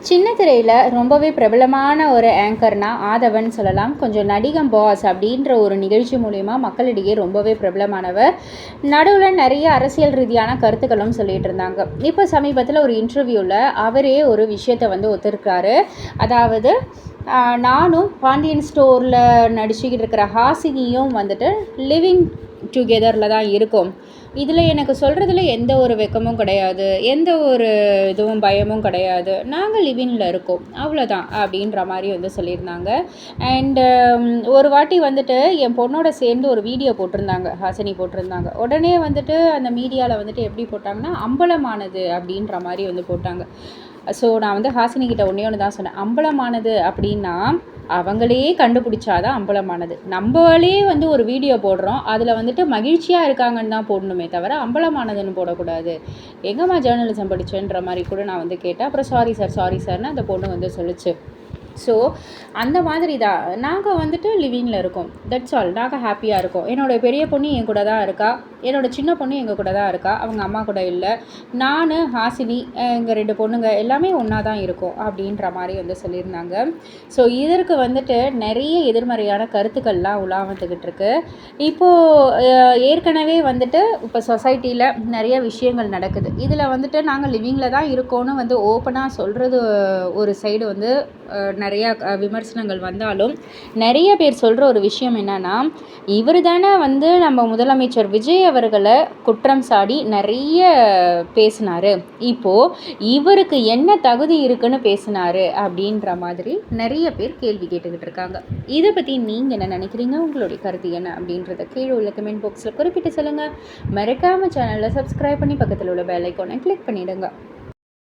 சின்ன திரையில் ரொம்பவே பிரபலமான ஒரு ஆங்கர்னா ஆதவன் சொல்லலாம். கொஞ்சம் நடிகம் பாஸ் அப்படின்ற ஒரு நிகழ்ச்சி மூலிமா மக்களிடையே ரொம்பவே பிரபலமானவர். நடுவில் நிறைய அரசியல் ரீதியான கருத்துக்களும் சொல்லிட்டு இருந்தாங்க. இப்போ சமீபத்தில் ஒரு இன்டர்வியூவில் அவரே ஒரு விஷயத்தை ஒத்துருக்காரு. அதாவது நானும் பாண்டியன் ஸ்டோரில் நடிச்சுக்கிட்டு இருக்கிற ஹாசினியும் லிவிங் டுகெதரில் தான் இருக்கும். இதில் எனக்கு சொல்கிறதுல எந்த ஒரு வெக்கமும் கிடையாது, எந்த ஒரு இதுவும் பயமும் கிடையாது. நாங்கள் லிவிங்கில் இருக்கோம், அவ்வளோதான் அப்படின்ற மாதிரி சொல்லியிருந்தாங்க. அண்டு ஒரு வாட்டி என் பொண்ணோட சேர்ந்து ஒரு வீடியோ போட்டிருந்தாங்க, ஹாசினி போட்டிருந்தாங்க. உடனே அந்த மீடியாவில் எப்படி போட்டாங்கன்னா அம்பலமானது அப்படின்ற மாதிரி போட்டாங்க. ஸோ நான் ஹாசினிக்கிட்ட ஒன்று தான் சொன்னேன். அம்பலமானது அப்படின்னா அவங்களே கண்டுபிடிச்சாதான் அம்பலமானது. நம்மளே ஒரு வீடியோ போடுறோம், அதில் மகிழ்ச்சியாக இருக்காங்கன்னு தான் போடணுமே தவிர அம்பலமானதுன்னு போடக்கூடாது. எங்கம்மா ஜேர்னலிசம் படித்தேன்ற மாதிரி கூட நான் கேட்டேன். அப்புறம் சாரி சார்னு அந்த பொண்ணு சொல்லிச்சு. ஸோ அந்த மாதிரி தான் நாங்கள் லிவிங்கில் இருக்கோம். That's all. நாங்கள் ஹாப்பியாக இருக்கோம். என்னோடய பெரிய பொண்ணு என் கூட தான் இருக்கா, என்னோடய சின்ன பொண்ணு எங்கள் கூட தான் இருக்கா, அவங்க அம்மா கூட இல்லை. நான், ஹாசினி, எங்கள் 2 பொண்ணுங்க எல்லாமே ஒன்றா தான் இருக்கோம் அப்படின்ற மாதிரி சொல்லியிருந்தாங்க. ஸோ இதற்கு நிறைய எதிர்மறையான கருத்துக்கள்லாம் உலாவந்துக்கிட்டு இருக்கு. இப்போது ஏற்கனவே இப்போ சொசைட்டியில் நிறைய விஷயங்கள் நடக்குது. இதில் நாங்கள் லிவிங்கில் தான் இருக்கோன்னு ஓப்பனாக சொல்கிறது ஒரு சைடு நிறையா விமர்சனங்கள் வந்தாலும் நிறைய பேர் சொல்கிற ஒரு விஷயம் என்னென்னா, இவர் தானே நம்ம முதலமைச்சர் விஜய் அவர்களை குற்றம் சாடி நிறைய பேசினார், இப்போது இவருக்கு என்ன தகுதி இருக்குன்னு பேசினார் அப்படின்ற மாதிரி நிறைய பேர் கேள்வி கேட்டுக்கிட்டு இருக்காங்க. இதை பற்றி நீங்கள் என்ன நினைக்கிறீங்க? உங்களுடைய கருத்து என்ன அப்படின்றத கீழே உள்ள கமெண்ட் பாக்ஸில் குறிப்பிட்டு சொல்லுங்கள். மறக்காமல் சேனலை சப்ஸ்கிரைப் பண்ணி பக்கத்தில் உள்ள பெல் ஐக்கானை கிளிக் பண்ணிவிடுங்க.